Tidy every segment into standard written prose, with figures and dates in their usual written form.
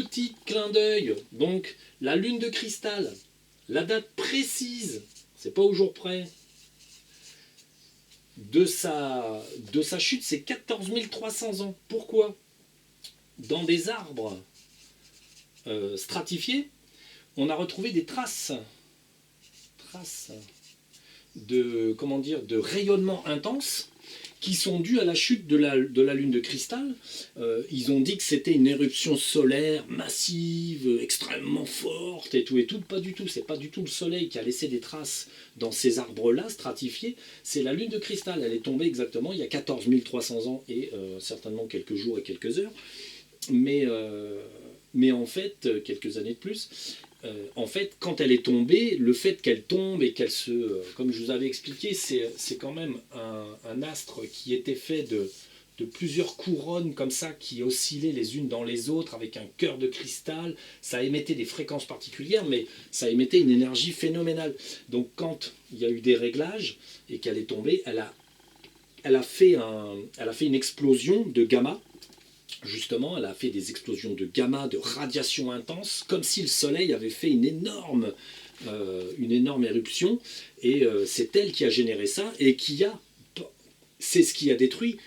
petit clin d'œil, donc la lune de cristal, la date précise, c'est pas au jour près, de sa chute, c'est 14 300 ans. Pourquoi? Dans des arbres stratifiés, on a retrouvé des traces de rayonnement intense qui sont dues à la chute de la lune de cristal. Ils ont dit que c'était une éruption solaire massive, extrêmement forte et tout. Pas du tout. C'est pas du tout le soleil qui a laissé des traces dans ces arbres-là stratifiés. C'est la lune de cristal. Elle est tombée exactement il y a 14 300 ans et certainement quelques jours et quelques heures. Mais en fait, quelques années de plus. En fait, quand elle est tombée, le fait qu'elle tombe et qu'elle se... comme je vous avais expliqué, c'est quand même un astre qui était fait de plusieurs couronnes comme ça, qui oscillaient les unes dans les autres, avec un cœur de cristal. Ça émettait des fréquences particulières, mais ça émettait une énergie phénoménale. Donc quand il y a eu des réglages et qu'elle est tombée, elle a fait une explosion de gamma. Justement, elle a fait des explosions de gamma, de radiation intense, comme si le Soleil avait fait une énorme éruption. Et c'est elle qui a généré ça et c'est ce qui a détruit,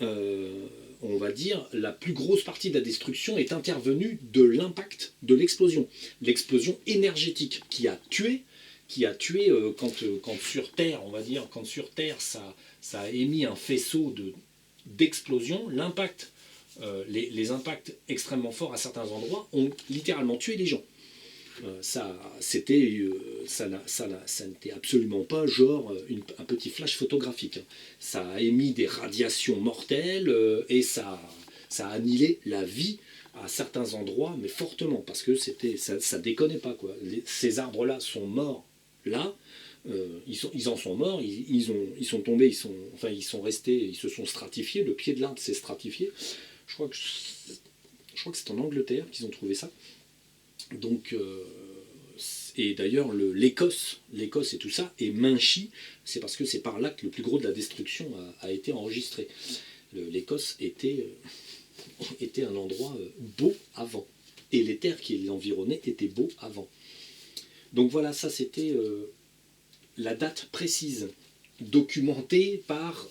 on va dire, la plus grosse partie de la destruction est intervenue de l'impact de l'explosion. L'explosion énergétique qui a tué quand sur Terre, on va dire, quand sur Terre ça a émis un faisceau d'explosion, l'impact. Les impacts extrêmement forts à certains endroits ont littéralement tué les gens. Ça n'était absolument pas genre un petit flash photographique. Ça a émis des radiations mortelles et ça a annihilé la vie à certains endroits, mais fortement, parce que ça déconnait pas, quoi. Ces arbres-là sont morts là. Ils en sont morts, ils sont tombés, ils sont restés, ils se sont stratifiés, le pied de l'arbre s'est stratifié. Je crois que c'est en Angleterre qu'ils ont trouvé ça. Donc, et d'ailleurs, l'Écosse et tout ça, et Minchi, c'est parce que c'est par là que le plus gros de la destruction a été enregistré. L'Écosse était un endroit beau avant. Et les terres qui l'environnaient étaient beaux avant. Donc voilà, ça c'était la date précise, documentée par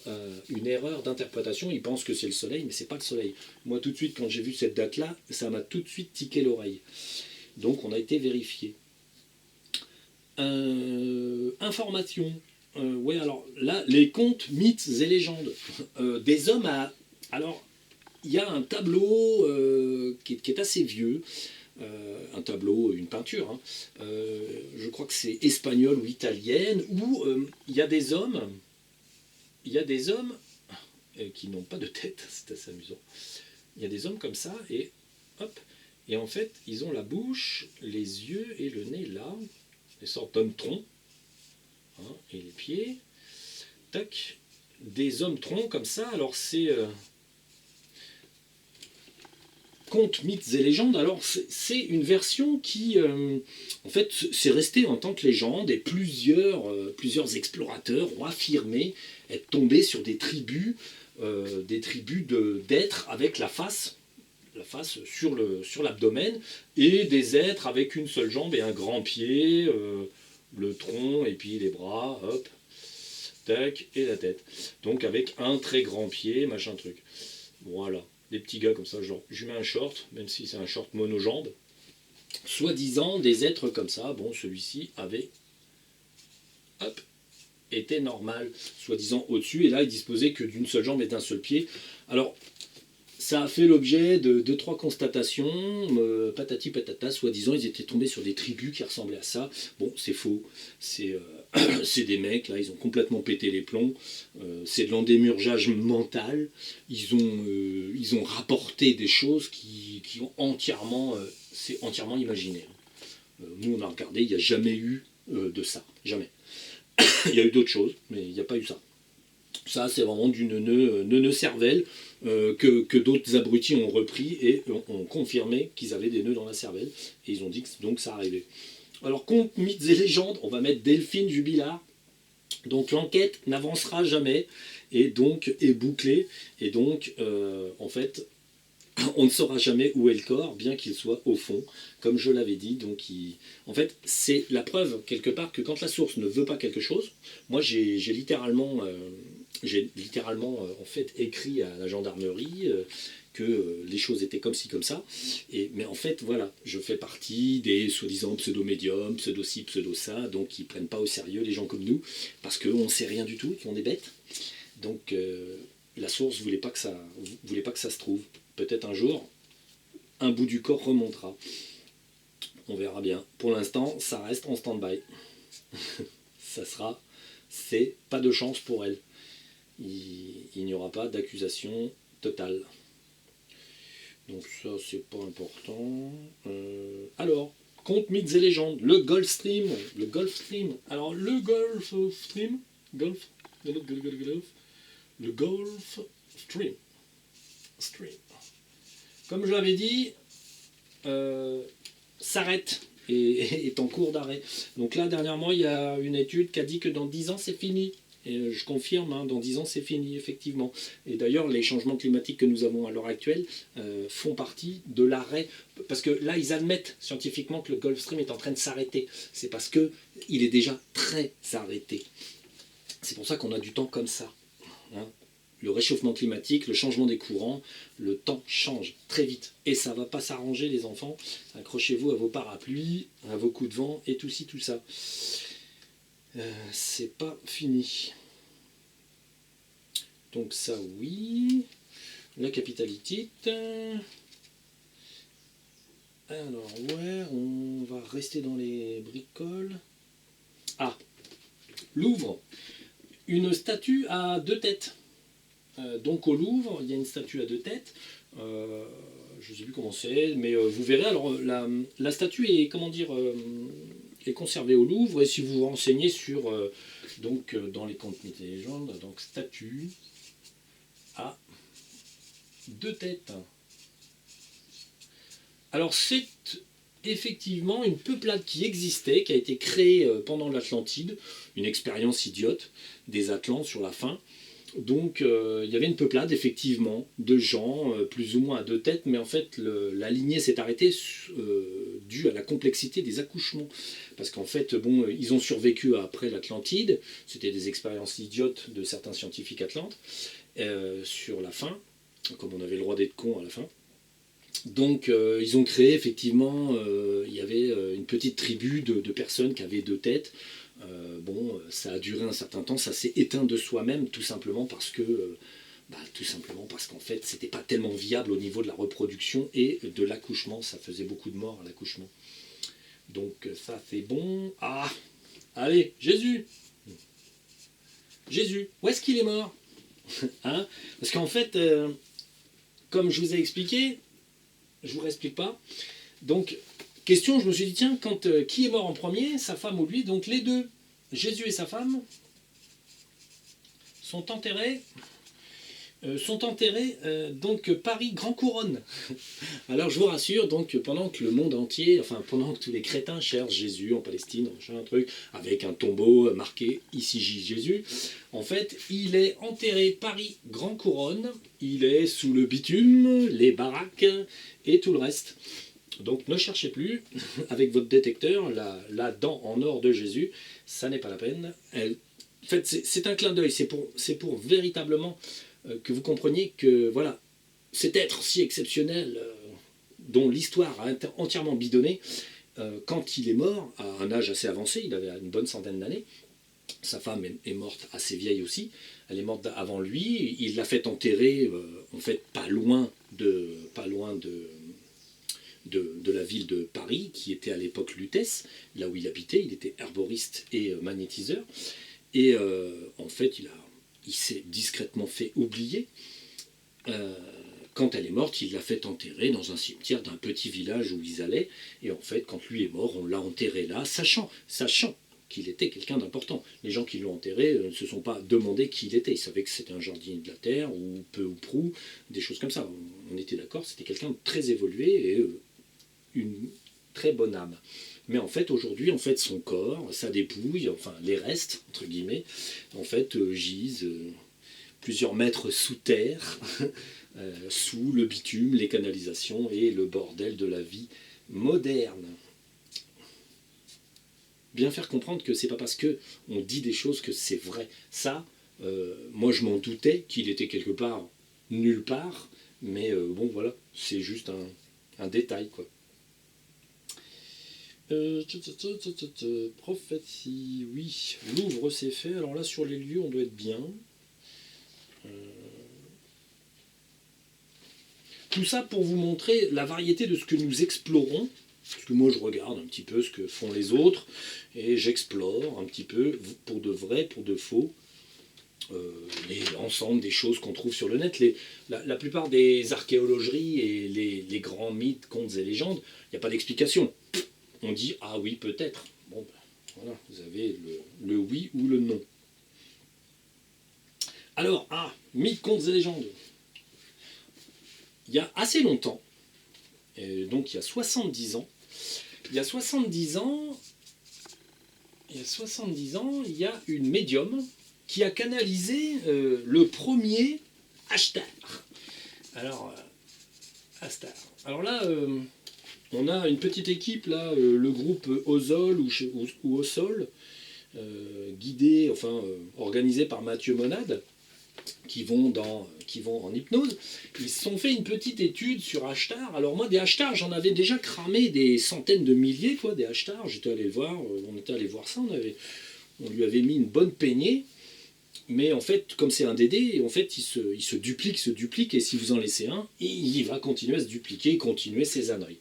une erreur d'interprétation. Ils pensent que c'est le soleil, mais c'est pas le soleil. Moi, tout de suite, quand j'ai vu cette date-là, ça m'a tout de suite tiqué l'oreille. Donc, on a été vérifié. Information. Ouais, alors là, les contes, mythes et légendes. Des hommes à... Alors, il y a un tableau qui est assez vieux. Un tableau, une peinture, hein. Je crois que c'est espagnole ou italienne, où il y a des hommes qui n'ont pas de tête, c'est assez amusant. Il y a des hommes comme ça, et hop, et en fait, ils ont la bouche, les yeux et le nez là, des sortes d'hommes-troncs, hein, et les pieds, tac, des hommes-troncs comme ça. Alors c'est... Contes, mythes et légendes, alors c'est une version qui, en fait, c'est resté en tant que légende, et plusieurs explorateurs ont affirmé être tombés sur des tribus d'êtres avec la face sur l'abdomen, et des êtres avec une seule jambe et un grand pied, le tronc et puis les bras, hop, tac, et la tête. Donc avec un très grand pied, machin truc. Voilà. Des petits gars comme ça, genre je mets un short, même si c'est un short monojambe, soi-disant des êtres comme ça. Bon, celui-ci avait, hop, était normal, soi-disant au-dessus, et là il disposait que d'une seule jambe et d'un seul pied. Alors, ça a fait l'objet de 2-3 constatations, patati patata, soi-disant ils étaient tombés sur des tribus qui ressemblaient à ça. Bon, c'est faux, c'est des mecs, là, ils ont complètement pété les plombs, c'est de l'endémurgeage mental, ils ont rapporté des choses qui ont entièrement, c'est entièrement imaginaire. Nous on a regardé, il n'y a jamais eu de ça, jamais. Il y a eu d'autres choses, mais il n'y a pas eu ça. Ça, c'est vraiment du neuneu cervelle que d'autres abrutis ont repris et ont confirmé qu'ils avaient des nœuds dans la cervelle. Et ils ont dit que donc ça arrivait. Alors, contes, mythes et légendes, on va mettre Delphine Jubilard. Donc, l'enquête n'avancera jamais et donc est bouclée. Et donc, en fait, on ne saura jamais où est le corps, bien qu'il soit au fond, comme je l'avais dit. Donc, en fait, c'est la preuve, quelque part, que quand la source ne veut pas quelque chose, moi, j'ai littéralement, en fait, écrit à la gendarmerie que les choses étaient comme ci, comme ça. Mais en fait, voilà, je fais partie des soi-disant pseudo-médiums, pseudo-ci, pseudo-ça, donc ils ne prennent pas au sérieux les gens comme nous, parce qu'on ne sait rien du tout, qu'on est bêtes. Donc, la source voulait pas que ça se trouve. Peut-être un jour, un bout du corps remontera. On verra bien. Pour l'instant, ça reste en stand-by. C'est pas de chance pour elle. Il n'y aura pas d'accusation totale. Donc ça, c'est pas important. Alors, contes, mythes et légendes. Le Gulf Stream. Le Gulf Stream. Alors, le Gulf Stream. Le Gulf Stream. Comme je l'avais dit, s'arrête et est en cours d'arrêt. Donc là, dernièrement, il y a une étude qui a dit que dans 10 ans, c'est fini. Et je confirme, hein, dans 10 ans, c'est fini, effectivement. Et d'ailleurs, les changements climatiques que nous avons à l'heure actuelle font partie de l'arrêt. Parce que là, ils admettent scientifiquement que le Gulf Stream est en train de s'arrêter. C'est parce qu'il est déjà très arrêté. C'est pour ça qu'on a du temps comme ça. Hein. Le réchauffement climatique, le changement des courants, le temps change très vite. Et ça ne va pas s'arranger, les enfants. Accrochez-vous à vos parapluies, à vos coups de vent et tout ci, tout ça. C'est pas fini. Donc ça, oui. La capitalitite. Alors, ouais, on va rester dans les bricoles. Ah, Louvre. Une statue à 2 têtes. Donc au Louvre, il y a une statue à 2 têtes. Je ne sais plus comment c'est, mais vous verrez. Alors la statue est, comment dire, est conservée au Louvre. Et si vous vous renseignez sur, dans les contes mythes et légendes, donc statue à 2 têtes. Alors c'est effectivement une peuplade qui existait, qui a été créée pendant l'Atlantide, une expérience idiote des Atlantes sur la fin. Donc il y avait une peuplade effectivement de gens plus ou moins à 2 têtes, mais en fait la lignée s'est arrêtée due à la complexité des accouchements. Parce qu'en fait, bon, ils ont survécu après l'Atlantide, c'était des expériences idiotes de certains scientifiques atlantes, sur la fin, comme on avait le droit d'être con à la fin. Donc ils ont créé effectivement, il y avait une petite tribu de personnes qui avaient 2 têtes. Bon, ça a duré un certain temps, ça s'est éteint de soi-même, tout simplement parce qu'en fait, c'était pas tellement viable au niveau de la reproduction et de l'accouchement. Ça faisait beaucoup de morts à l'accouchement. Donc ça c'est bon. Ah, allez, Jésus, où est-ce qu'il est mort? Hein? Parce qu'en fait, comme je vous ai expliqué, je vous réexplique pas. Donc, question, je me suis dit, tiens, qui est mort en premier, sa femme ou lui? Donc les deux, Jésus et sa femme, sont enterrés donc Paris Grand Couronne. Alors je vous rassure, donc pendant que le monde entier, enfin pendant que tous les crétins cherchent Jésus en Palestine, un truc, avec un tombeau marqué ici Jésus, en fait il est enterré Paris Grand Couronne, il est sous le bitume, les baraques et tout le reste. Donc ne cherchez plus avec votre détecteur la dent en or de Jésus, ça n'est pas la peine. En fait c'est un clin d'œil, c'est pour véritablement que vous compreniez que voilà, cet être si exceptionnel dont l'histoire a entièrement bidonné, quand il est mort, à un âge assez avancé, il avait une bonne centaine d'années, sa femme est morte assez vieille aussi, elle est morte avant lui, il l'a fait enterrer en fait pas loin de la ville de Paris, qui était à l'époque Lutèce, là où il habitait, il était herboriste et magnétiseur, et en fait il s'est discrètement fait oublier. Quand elle est morte, il l'a fait enterrer dans un cimetière d'un petit village où ils allaient. Et en fait, quand lui est mort, on l'a enterré là, sachant qu'il était quelqu'un d'important. Les gens qui l'ont enterré ne se sont pas demandé qui il était. Ils savaient que c'était un jardinier de la terre, ou peu ou prou, des choses comme ça. On était d'accord, c'était quelqu'un de très évolué et une très bonne âme. Mais en fait, aujourd'hui, en fait, son corps, sa dépouille, enfin les restes, entre guillemets, en fait, gisent plusieurs mètres sous terre, sous le bitume, les canalisations et le bordel de la vie moderne. Bien faire comprendre que c'est pas parce que on dit des choses que c'est vrai. Ça, moi je m'en doutais qu'il était quelque part, nulle part, mais bon voilà, c'est juste un détail quoi. Prophétie, oui. Louvre c'est fait. Alors là sur les lieux on doit être bien. Tout ça pour vous montrer la variété de ce que nous explorons. Parce que moi je regarde un petit peu ce que font les autres et j'explore un petit peu pour de vrai, pour de faux, l'ensemble des choses qu'on trouve sur le net. La plupart des archéologies et les grands mythes, contes et légendes, il n'y a pas d'explication. On dit ah oui peut-être. Bon ben, voilà, vous avez le oui ou le non. Alors, mythes, contes et légendes. Il y a assez longtemps, donc il y a 70 ans, il y a 70 ans, il y a une médium qui a canalisé le premier Ashtar. Alors, Ashtar. Alors là, on a une petite équipe, là, le groupe Ozol ou Osol, guidé, organisé par Mathieu Monade, qui vont en hypnose. Ils se sont fait une petite étude sur Ashtar. Alors moi, des Ashtar, j'en avais déjà cramé des centaines de milliers, quoi, des Ashtar. J'étais allé le voir, on était allé voir ça, on lui avait mis une bonne peignée. Mais en fait, comme c'est un DD, en fait, il se duplique, et si vous en laissez un, il va continuer à se dupliquer, continuer ses âneries.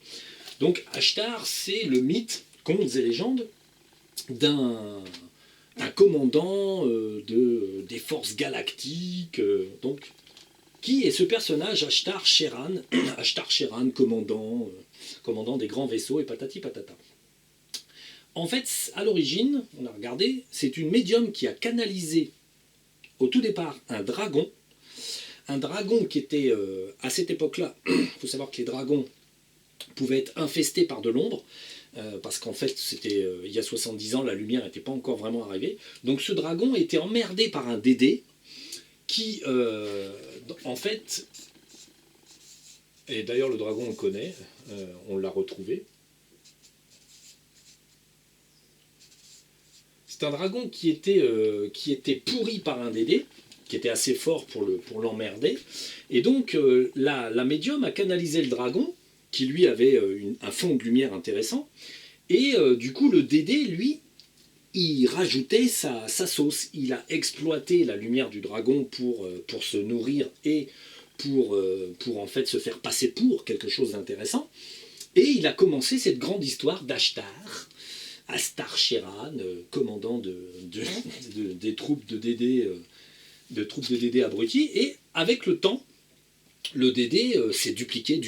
Donc Ashtar, c'est le mythe, contes et légendes, d'un commandant des forces galactiques. Donc, qui est ce personnage Ashtar Sheran Ashtar Sheran, commandant des grands vaisseaux et patati patata. En fait, à l'origine, on a regardé, c'est une médium qui a canalisé au tout départ un dragon qui était à cette époque-là, il faut savoir que les dragons pouvaient être infestés par de l'ombre, parce qu'en fait, c'était il y a 70 ans, la lumière n'était pas encore vraiment arrivée. Donc ce dragon était emmerdé par un Dédé qui, en fait, et d'ailleurs le dragon on le connaît, on l'a retrouvé. C'est un dragon qui était pourri par un Dédé, qui était assez fort pour l'emmerder. Et donc la médium a canalisé le dragon, qui lui avait un fond de lumière intéressant. Et du coup, le Dédé, lui, il rajoutait sa sauce. Il a exploité la lumière du dragon pour se nourrir et pour en fait se faire passer pour quelque chose d'intéressant. Et il a commencé cette grande histoire d'Ashtar, Ashtar Sheran, commandant des troupes de Dédé abrutis. Et avec le temps, le Dédé s'est dupliqué,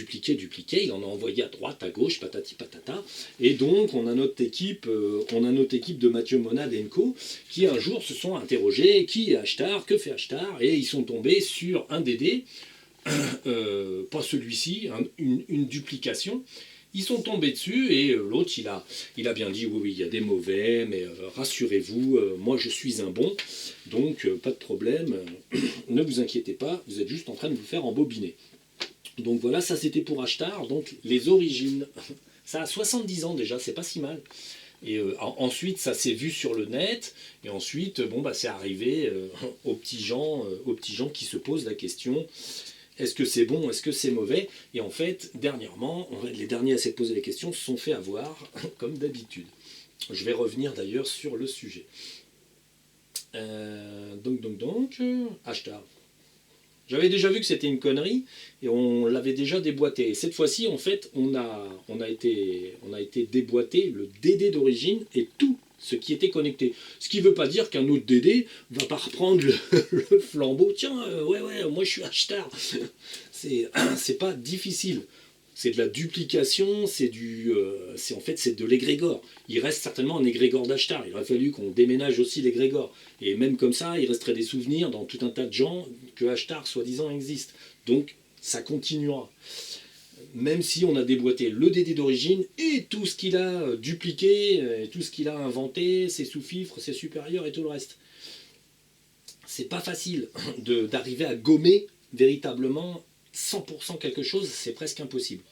il en a envoyé à droite, à gauche, patati patata, et donc on a notre équipe de Mathieu Monade et Co, qui un jour se sont interrogés, qui est Ashtar, que fait Ashtar, et ils sont tombés sur un Dédé, pas celui-ci, une duplication. Ils sont tombés dessus et l'autre il a bien dit oui il y a des mauvais, mais rassurez-vous, moi je suis un bon, donc pas de problème, ne vous inquiétez pas, vous êtes juste en train de vous faire embobiner. Donc voilà, ça c'était pour Ashtar, donc les origines. Ça a 70 ans déjà, c'est pas si mal. Et ensuite ça s'est vu sur le net, et ensuite c'est arrivé aux petits gens qui se posent la question. Est-ce que c'est bon, est-ce que c'est mauvais? Et en fait, dernièrement, les derniers à s'être posé les questions se sont fait avoir, comme d'habitude. Je vais revenir d'ailleurs sur le sujet. Donc, Ashtar. J'avais déjà vu que c'était une connerie, et on l'avait déjà déboîté. Et cette fois-ci, en fait, on a été déboîté le DD d'origine et tout ce qui était connecté. Ce qui ne veut pas dire qu'un autre Dédé va pas reprendre le flambeau. Tiens, ouais, moi je suis Ashtar. C'est pas difficile. C'est de la duplication, c'est de l'égrégore. Il reste certainement un égrégore d'Ashtar. Il aurait fallu qu'on déménage aussi l'égrégore. Et même comme ça, il resterait des souvenirs dans tout un tas de gens que Ashtar, soi-disant, existe. Donc, ça continuera. Même si on a déboîté le Dédé d'origine et tout ce qu'il a dupliqué, et tout ce qu'il a inventé, ses sous-fifres, ses supérieurs et tout le reste. C'est pas facile d'arriver à gommer véritablement 100% quelque chose, c'est presque impossible.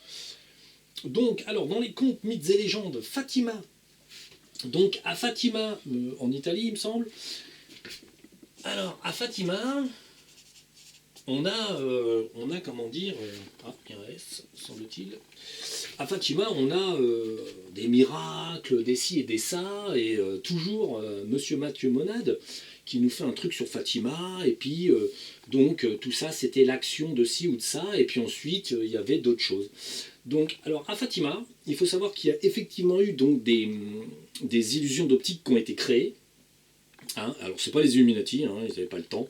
Donc, alors, dans les contes, mythes et légendes, Fatima. Donc, à Fatima, en Italie, il me semble. Alors, à Fatima, on a comment dire, il y a un S, semble-t-il. À Fatima, on a des miracles, des ci et des ça, et toujours Monsieur Mathieu Monade qui nous fait un truc sur Fatima, et puis donc tout ça c'était l'action de ci ou de ça, et puis ensuite il y avait d'autres choses. Donc, alors à Fatima, il faut savoir qu'il y a effectivement eu donc des illusions d'optique qui ont été créées. Hein. Alors c'est pas les Illuminati, hein, ils n'avaient pas le temps.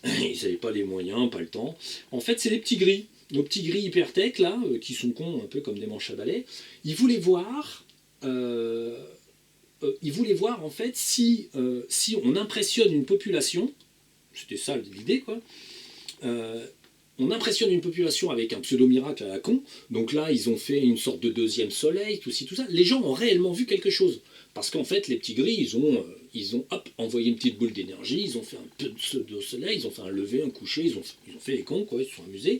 Ils n'avaient pas les moyens, pas le temps. En fait, c'est les petits gris. Nos petits gris hypertech, là, qui sont cons, un peu comme des manches à balai. Ils voulaient voir, en fait, si on impressionne une population, c'était ça l'idée, quoi, on impressionne une population avec un pseudo-miracle à la con. Donc là, ils ont fait une sorte de deuxième soleil, tout ci, tout ça. Les gens ont réellement vu quelque chose. Parce qu'en fait, les petits gris, ils ont envoyé une petite boule d'énergie, ils ont fait un peu de pseudo-soleil, ils ont fait un lever, un coucher, ils ont fait les cons, quoi, ils se sont amusés.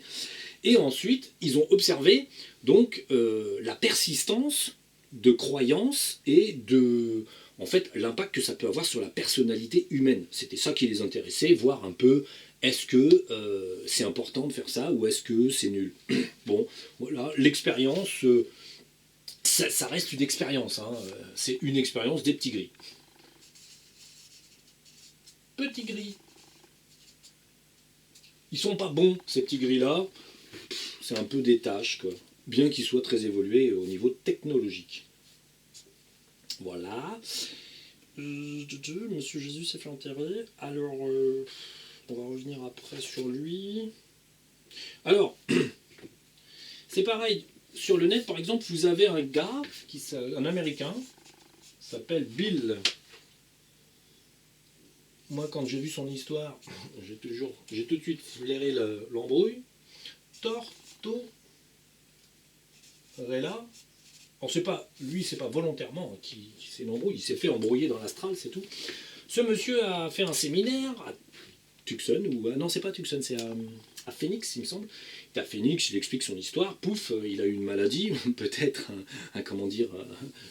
Et ensuite, ils ont observé donc la persistance de croyances et de, en fait, l'impact que ça peut avoir sur la personnalité humaine. C'était ça qui les intéressait, voir un peu est-ce que c'est important de faire ça ou est-ce que c'est nul. Bon, voilà, l'expérience, ça reste une expérience, hein. C'est une expérience des petits gris. Petits gris. Ils sont pas bons, ces petits gris-là. C'est un peu des tâches, quoi. Bien qu'ils soient très évolués au niveau technologique. Voilà. Monsieur Jésus s'est fait enterrer. Alors, on va revenir après sur lui. Alors, c'est pareil. Sur le net, par exemple, vous avez un gars, un Américain, s'appelle Bill. Moi, quand j'ai vu son histoire, j'ai tout de suite flairé l'embrouille. Tortorella. Alors c'est pas, lui, c'est pas volontairement qui s'est l'embrouille, il s'est fait embrouiller dans l'astral, c'est tout. Ce monsieur a fait un séminaire à Tucson, non, c'est pas Tucson, c'est à Phoenix, il me semble. Il est à Phoenix, il explique son histoire, pouf, il a eu une maladie, peut-être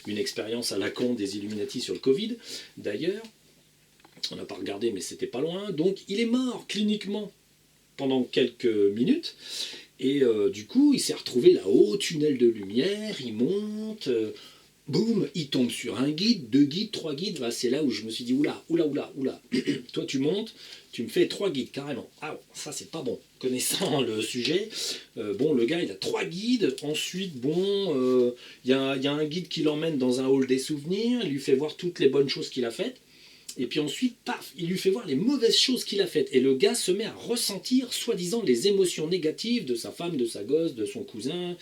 une expérience à la con des Illuminati sur le Covid, d'ailleurs. On n'a pas regardé, mais c'était pas loin. Donc, il est mort cliniquement pendant quelques minutes. Et du coup, il s'est retrouvé là-haut, tunnel de lumière, il monte, boum, il tombe sur un guide, 2 guides, 3 guides. Bah, c'est là où je me suis dit, oula. Toi, tu montes, tu me fais 3 guides, carrément. Ah, ça, c'est pas bon. Connaissant le sujet, bon, le gars, il a 3 guides. Ensuite, bon, il y a un guide qui l'emmène dans un hall des souvenirs, il lui fait voir toutes les bonnes choses qu'il a faites. Et puis ensuite, paf, il lui fait voir les mauvaises choses qu'il a faites. Et le gars se met à ressentir, soi-disant, les émotions négatives de sa femme, de sa gosse, de son cousin,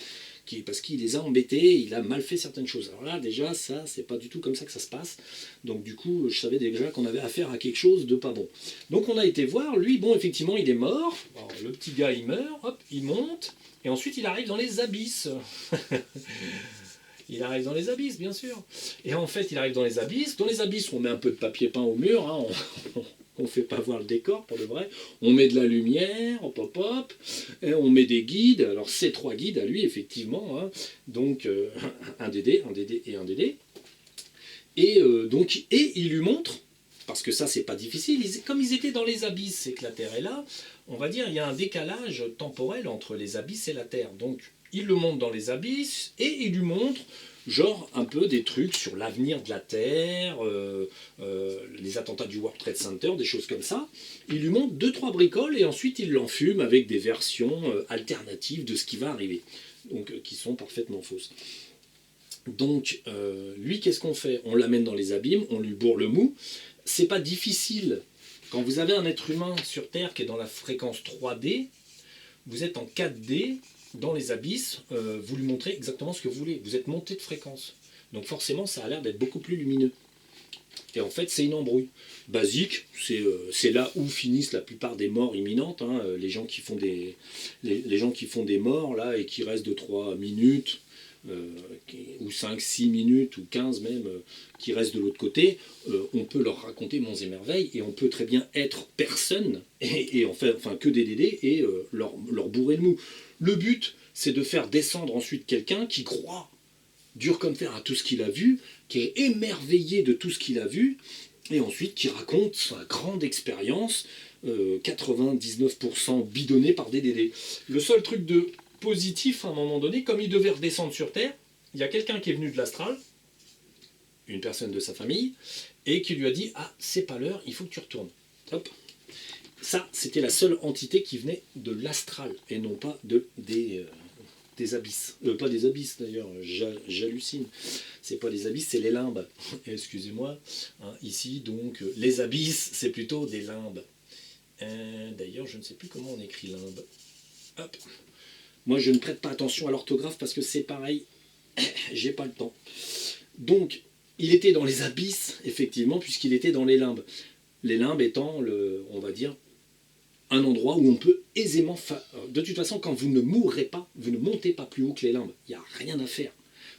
parce qu'il les a embêtés, il a mal fait certaines choses. Alors là, déjà, ça, c'est pas du tout comme ça que ça se passe. Donc du coup, je savais déjà qu'on avait affaire à quelque chose de pas bon. Donc on a été voir, lui, bon, effectivement, il est mort. Alors, le petit gars, il meurt, hop, il monte, et ensuite, il arrive dans les abysses. Il arrive dans les abysses, bien sûr. Et en fait, il arrive dans les abysses. Dans les abysses, on met un peu de papier peint au mur. Hein, on ne fait pas voir le décor, pour de vrai. On met de la lumière, hop. Et on met des guides. Alors, c'est 3 guides à lui, effectivement. Hein. Donc, un DD et un DD. Et il lui montre, parce que ça, c'est pas difficile. Comme ils étaient dans les abysses, c'est que la Terre est là. On va dire, il y a un décalage temporel entre les abysses et la Terre. Donc, il le montre dans les abysses et il lui montre genre un peu des trucs sur l'avenir de la Terre, les attentats du World Trade Center, des choses comme ça. Il lui montre 2-3 bricoles et ensuite il l'enfume avec des versions alternatives de ce qui va arriver, donc qui sont parfaitement fausses. Donc lui, qu'est-ce qu'on fait? On l'amène dans les abîmes, on lui bourre le mou. C'est pas difficile. Quand vous avez un être humain sur Terre qui est dans la fréquence 3D, vous êtes en 4D, dans les abysses, vous lui montrez exactement ce que vous voulez. Vous êtes monté de fréquence. Donc forcément, ça a l'air d'être beaucoup plus lumineux. Et en fait, c'est une embrouille. Basique, c'est là où finissent la plupart des morts imminentes. Hein, les gens qui font des morts là et qui restent 2-3 minutes, ou ou 5, 6 minutes, ou 15 même, qui restent de l'autre côté, on peut leur raconter monts et merveilles, et on peut très bien être personne, et enfin que des DD, et leur bourrer le mou. Le but, c'est de faire descendre ensuite quelqu'un qui croit dur comme fer à tout ce qu'il a vu, qui est émerveillé de tout ce qu'il a vu, et ensuite qui raconte sa grande expérience, 99% bidonné par des DD. Le seul truc de positif à un moment donné, comme il devait redescendre sur Terre, il y a quelqu'un qui est venu de l'astral, une personne de sa famille, et qui lui a dit « Ah, c'est pas l'heure, il faut que tu retournes. » Hop. Ça, c'était la seule entité qui venait de l'astral, et non pas des abysses. Pas des abysses d'ailleurs, j'hallucine. C'est pas des abysses, c'est les limbes. Excusez-moi. Hein, ici, donc, les abysses, c'est plutôt des limbes. D'ailleurs, je ne sais plus comment on écrit limbe. Hop. Moi, je ne prête pas attention à l'orthographe parce que c'est pareil, j'ai pas le temps. Donc, il était dans les abysses, effectivement, puisqu'il était dans les limbes. Les limbes étant, on va dire, un endroit où on peut aisément... De toute façon, quand vous ne mourrez pas, vous ne montez pas plus haut que les limbes. Il n'y a rien à faire.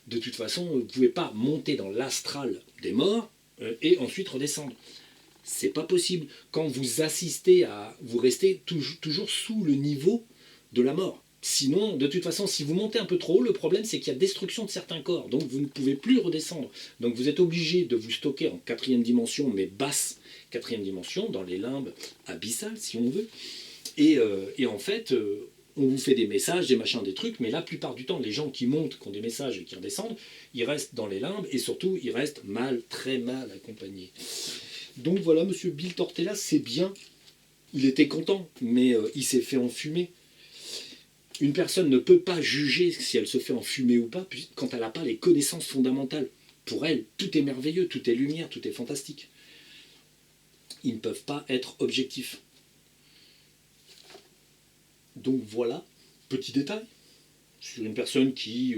De toute façon, vous ne pouvez pas monter dans l'astral des morts et ensuite redescendre. C'est pas possible. Quand vous assistez à... Vous restez toujours sous le niveau de la mort. Sinon, de toute façon, si vous montez un peu trop haut, le problème c'est qu'il y a destruction de certains corps, donc vous ne pouvez plus redescendre. Donc vous êtes obligé de vous stocker en 4e dimension, mais basse 4e dimension, dans les limbes abyssales si on veut. Et en fait, on vous fait des messages, des machins, des trucs, mais la plupart du temps, les gens qui montent, qui ont des messages et qui redescendent, ils restent dans les limbes, et surtout, ils restent mal, très mal accompagnés. Donc voilà, monsieur Bill Tortella, c'est bien, il était content, mais il s'est fait enfumer. Une personne ne peut pas juger si elle se fait enfumer ou pas quand elle n'a pas les connaissances fondamentales. Pour elle, tout est merveilleux, tout est lumière, tout est fantastique. Ils ne peuvent pas être objectifs. Donc voilà, petit détail sur une personne qui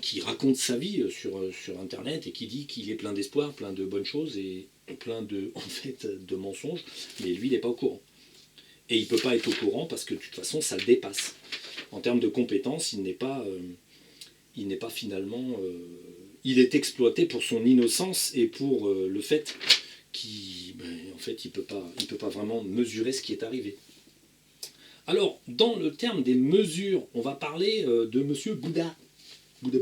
qui raconte sa vie sur Internet et qui dit qu'il est plein d'espoir, plein de bonnes choses et plein de mensonges, mais lui, il n'est pas au courant. Et il ne peut pas être au courant parce que de toute façon, ça le dépasse. En termes de compétences, il n'est pas finalement... il est exploité pour son innocence et pour le fait qu'il ne peut pas vraiment mesurer ce qui est arrivé. Alors, dans le terme des mesures, on va parler de monsieur Bouddha. Bouddha.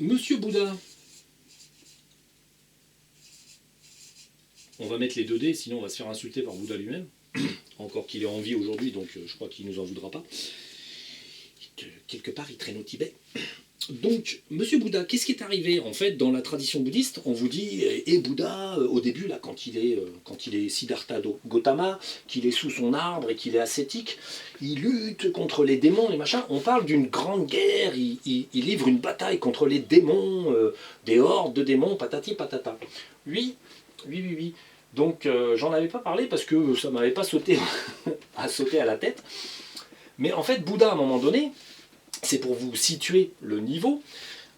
Monsieur Bouddha. On va mettre les 2D, sinon on va se faire insulter par Bouddha lui-même. Encore qu'il est en vie aujourd'hui, donc je crois qu'il ne nous en voudra pas. Quelque part, il traîne au Tibet. Donc, monsieur Bouddha, qu'est-ce qui est arrivé? En fait, dans la tradition bouddhiste, on vous dit, et Bouddha, au début, là, quand il est Siddhartha Gautama, qu'il est sous son arbre et qu'il est ascétique, il lutte contre les démons, les machins. On parle d'une grande guerre, il livre une bataille contre les démons, des hordes de démons, patati patata. Oui. Donc, j'en avais pas parlé parce que ça m'avait pas sauté à la tête. Mais en fait, Bouddha, à un moment donné, c'est pour vous situer le niveau,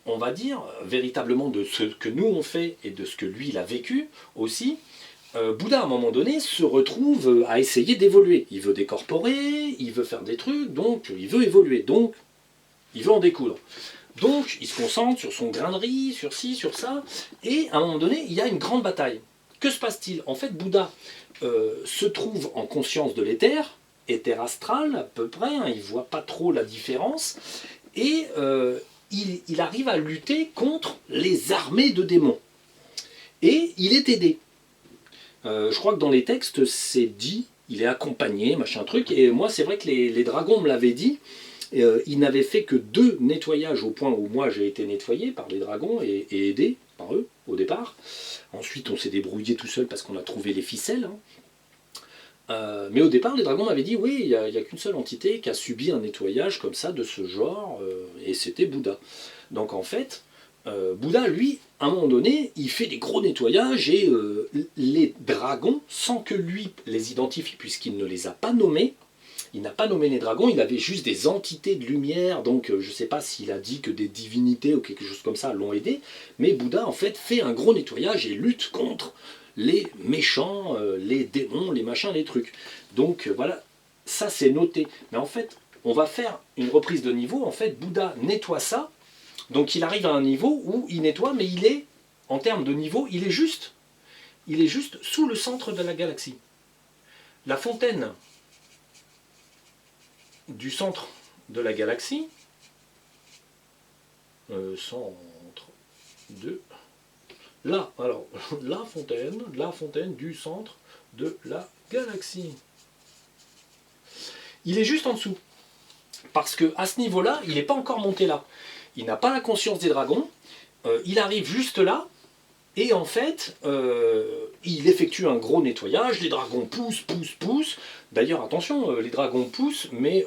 on va dire, véritablement de ce que nous on fait et de ce que lui il a vécu aussi. Bouddha, à un moment donné, se retrouve à essayer d'évoluer. Il veut décorporer, il veut faire des trucs, donc il veut évoluer, donc il veut en découdre. Donc il se concentre sur son grain de riz, sur ci, sur ça, et à un moment donné, il y a une grande bataille. Que se passe-t-il? En fait, Bouddha se trouve en conscience de l'éther, éther astral à peu près, hein, il ne voit pas trop la différence, et il arrive à lutter contre les armées de démons. Et il est aidé. Je crois que dans les textes, c'est dit, il est accompagné, machin truc, et moi c'est vrai que les dragons me l'avaient dit, ils n'avaient fait que 2 nettoyages au point où moi j'ai été nettoyé par les dragons et aidé par eux au départ. Ensuite on s'est débrouillé tout seul parce qu'on a trouvé les ficelles, hein. Mais au départ, les dragons m'avaient dit oui, il n'y a qu'une seule entité qui a subi un nettoyage comme ça, de ce genre, et c'était Bouddha. Donc en fait, Bouddha, lui, à un moment donné, il fait des gros nettoyages et les dragons, sans que lui les identifie, puisqu'il ne les a pas nommés, il n'a pas nommé les dragons, il avait juste des entités de lumière, donc je ne sais pas s'il a dit que des divinités ou quelque chose comme ça l'ont aidé, mais Bouddha en fait fait un gros nettoyage et lutte contre les méchants, les démons, les machins, les trucs. Donc voilà, ça c'est noté. Mais en fait, on va faire une reprise de niveau. En fait, Bouddha nettoie ça. Donc il arrive à un niveau où il nettoie, mais il est, en termes de niveau, il est juste sous le centre de la galaxie. La fontaine du centre de la galaxie, centre de... Là, alors, la fontaine du centre de la galaxie. Il est juste en dessous. Parce qu'à ce niveau-là, il n'est pas encore monté là. Il n'a pas la conscience des dragons. Il arrive juste là. Et en fait, il effectue un gros nettoyage. Les dragons poussent. D'ailleurs, attention, les dragons poussent, mais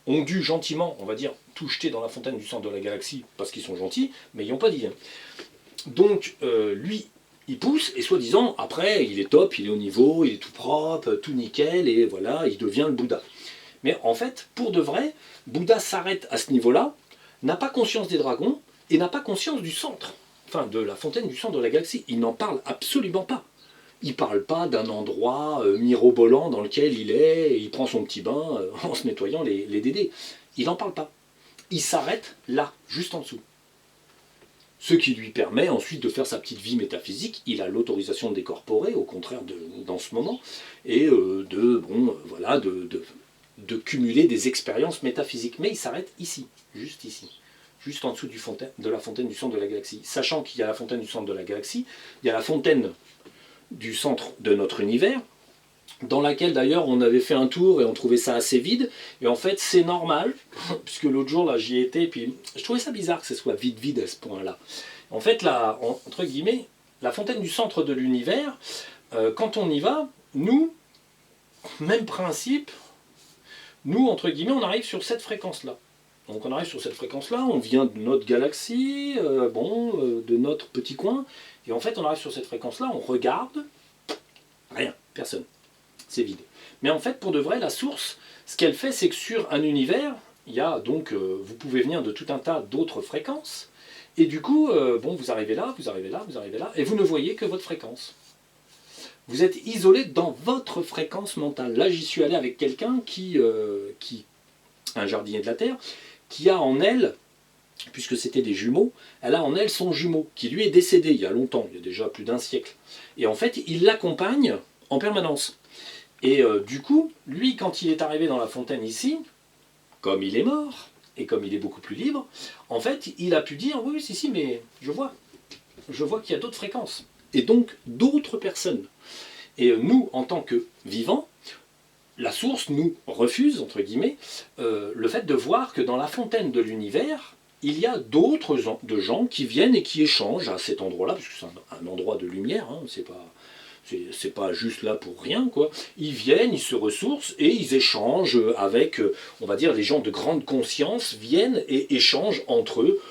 ont dû gentiment, on va dire, tout jeter dans la fontaine du centre de la galaxie, parce qu'ils sont gentils, mais ils n'ont pas dit. Donc, lui, il pousse, et soi-disant, après, il est top, il est au niveau, il est tout propre, tout nickel, et voilà, il devient le Bouddha. Mais en fait, pour de vrai, Bouddha s'arrête à ce niveau-là, n'a pas conscience des dragons, et n'a pas conscience du centre, enfin de la fontaine du centre de la galaxie. Il n'en parle absolument pas. Il ne parle pas d'un endroit mirobolant dans lequel il est, et il prend son petit bain en se nettoyant les dédés. Il n'en parle pas. Il s'arrête là, juste en dessous. Ce qui lui permet ensuite de faire sa petite vie métaphysique. Il a l'autorisation de décorporer, au contraire dans ce moment, et de cumuler des expériences métaphysiques. Mais il s'arrête ici, juste en dessous de la fontaine du centre de la galaxie. Sachant qu'il y a la fontaine du centre de la galaxie, il y a la fontaine du centre de notre univers, dans laquelle d'ailleurs on avait fait un tour et on trouvait ça assez vide, et en fait c'est normal, puisque l'autre jour là j'y étais, et puis je trouvais ça bizarre que ce soit vide à ce point là. En fait là, entre guillemets, la fontaine du centre de l'univers, quand on y va, nous, même principe, nous entre guillemets on arrive sur cette fréquence là. Donc on arrive sur cette fréquence là, on vient de notre galaxie, de notre petit coin, et en fait on arrive sur cette fréquence là, on regarde, rien, personne. C'est vide. Mais en fait, pour de vrai, la source, ce qu'elle fait, c'est que sur un univers, il y a donc, vous pouvez venir de tout un tas d'autres fréquences, et du coup, vous arrivez là, et vous ne voyez que votre fréquence. Vous êtes isolé dans votre fréquence mentale. Là, j'y suis allé avec quelqu'un un jardinier de la Terre, qui a en elle, puisque c'était des jumeaux, elle a en elle son jumeau, qui lui est décédé il y a longtemps, il y a déjà plus d'un siècle. Et en fait, il l'accompagne en permanence. Et du coup, lui, quand il est arrivé dans la fontaine ici, comme il est mort, et comme il est beaucoup plus libre, en fait, il a pu dire, oui, si, mais je vois qu'il y a d'autres fréquences, et donc d'autres personnes. Et nous, en tant que vivants, la source nous refuse, entre guillemets, le fait de voir que dans la fontaine de l'univers, il y a d'autres gens qui viennent et qui échangent à cet endroit-là, parce que c'est un endroit de lumière, hein, c'est pas juste là pour rien, quoi. Ils viennent, ils se ressourcent et ils échangent avec, on va dire, les gens de grande conscience viennent et échangent entre eux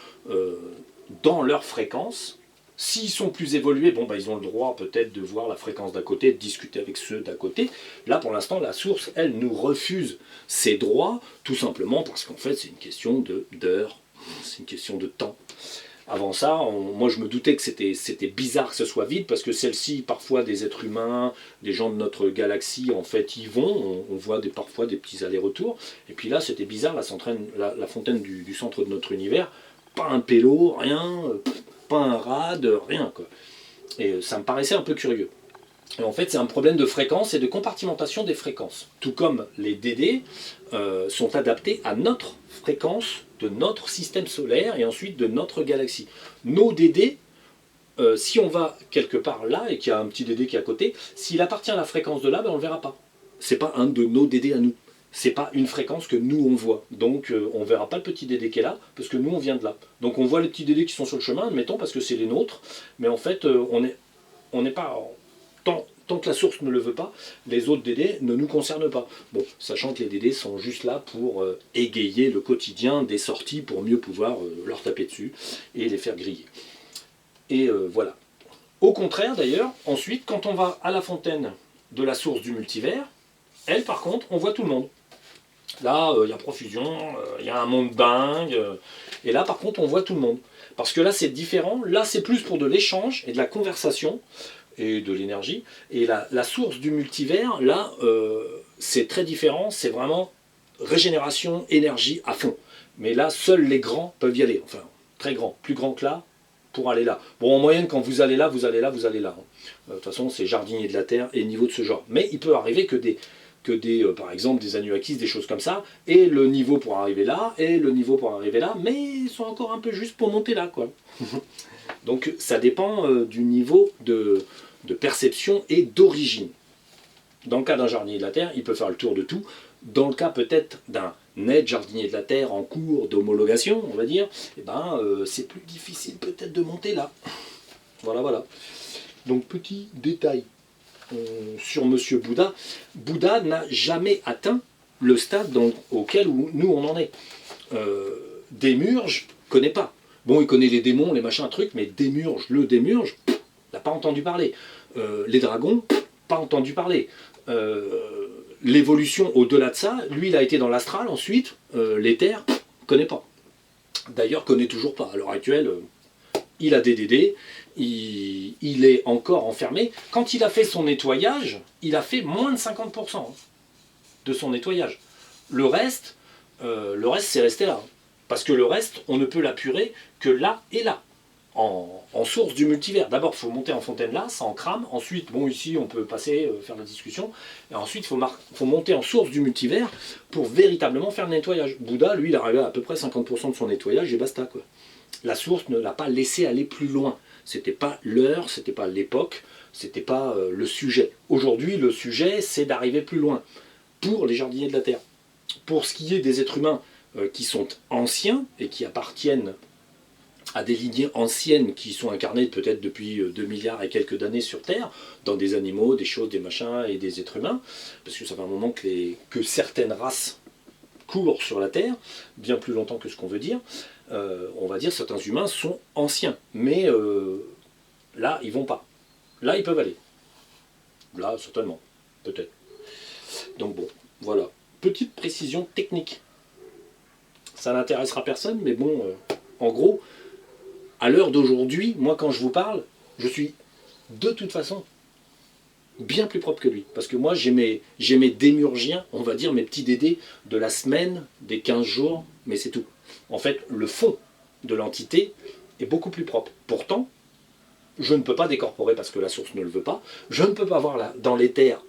dans leur fréquence. S'ils sont plus évolués, ils ont le droit peut-être de voir la fréquence d'à côté, de discuter avec ceux d'à côté. Là, pour l'instant, la source, elle, nous refuse ces droits, tout simplement parce qu'en fait, c'est une question d'heure, c'est une question de temps. Avant ça, moi je me doutais que c'était bizarre que ce soit vide, parce que celle-ci, parfois des êtres humains, des gens de notre galaxie, en fait, y vont, on voit parfois des petits allers-retours, et puis là c'était bizarre, la fontaine du centre de notre univers, pas un pélo, rien, pas un rade, rien, quoi. Et ça me paraissait un peu curieux. Et en fait, c'est un problème de fréquence et de compartimentation des fréquences. Tout comme les DD sont adaptés à notre fréquence de notre système solaire et ensuite de notre galaxie. Nos DD, si on va quelque part là et qu'il y a un petit DD qui est à côté, s'il appartient à la fréquence de là, on ne le verra pas. C'est pas un de nos DD à nous. C'est pas une fréquence que nous on voit. Donc on ne verra pas le petit DD qui est là, parce que nous on vient de là. Donc on voit les petits DD qui sont sur le chemin, admettons, parce que c'est les nôtres, mais en fait on n'est pas... Tant que la source ne le veut pas, les autres DD ne nous concernent pas. Bon, sachant que les DD sont juste là pour égayer le quotidien des sorties, pour mieux pouvoir leur taper dessus et les faire griller. Et voilà. Au contraire d'ailleurs, ensuite, quand on va à la fontaine de la source du multivers, elle par contre, on voit tout le monde. Là, il y a profusion, il y a un monde dingue, et là par contre on voit tout le monde. Parce que là c'est différent, là c'est plus pour de l'échange et de la conversation, et de l'énergie. Et la source du multivers, là, c'est très différent, c'est vraiment régénération, énergie à fond. Mais là, seuls les grands peuvent y aller. Enfin, très grands, plus grands que là, pour aller là. Bon, en moyenne, quand vous allez là, vous allez là, vous allez là. De toute façon, c'est jardinier de la terre et niveau de ce genre. Mais il peut arriver que par exemple, des Anuakis, des choses comme ça, et le niveau pour arriver là, et le niveau pour arriver là, mais ils sont encore un peu juste pour monter là, quoi. Donc, ça dépend du niveau de perception et d'origine. Dans le cas d'un jardinier de la terre, il peut faire le tour de tout. Dans le cas peut-être d'un net jardinier de la terre en cours d'homologation, on va dire, eh ben, c'est plus difficile peut-être de monter là. Voilà, voilà. Donc petit détail sur Monsieur Bouddha. Bouddha n'a jamais atteint le stade auquel nous on en est. Démurge connaît pas. Bon, il connaît les démons, les machins, trucs, mais Démurge, le Démurge, il n'a pas entendu parler. Les dragons, pas entendu parler. L'évolution au-delà de ça, lui il a été dans l'astral, ensuite l'éther, connaît pas. D'ailleurs connaît toujours pas. À l'heure actuelle, il a des DD, il est encore enfermé. Quand il a fait son nettoyage, il a fait moins de 50% de son nettoyage. Le reste c'est resté là. Parce que le reste, on ne peut l'apurer que là et là. En source du multivers. D'abord, il faut monter en fontaine là, ça en crame. Ensuite, bon, ici, on peut passer, faire la discussion. Et ensuite, il faut monter en source du multivers pour véritablement faire le nettoyage. Bouddha, lui, il arrivait à peu près 50% de son nettoyage et basta, quoi. La source ne l'a pas laissé aller plus loin. C'était pas l'heure, c'était pas l'époque, c'était pas le sujet. Aujourd'hui, le sujet, c'est d'arriver plus loin pour les jardiniers de la Terre. Pour ce qui est des êtres humains qui sont anciens et qui appartiennent à des lignées anciennes qui sont incarnées peut-être depuis 2 milliards et quelques d'années sur Terre, dans des animaux, des choses, des machins et des êtres humains, parce que ça fait un moment que certaines races courent sur la Terre, bien plus longtemps que ce qu'on veut dire. On va dire certains humains sont anciens, mais là, ils vont pas. Là, ils peuvent aller. Là, certainement, peut-être. Donc bon, voilà. Petite précision technique. Ça n'intéressera personne, mais bon, en gros, à l'heure d'aujourd'hui, moi quand je vous parle, je suis de toute façon bien plus propre que lui. Parce que moi j'ai mes démurgiens, on va dire mes petits dédés de la semaine, des 15 jours, mais c'est tout. En fait, le fond de l'entité est beaucoup plus propre. Pourtant, je ne peux pas décorporer parce que la source ne le veut pas. Je ne peux pas voir dans l'éther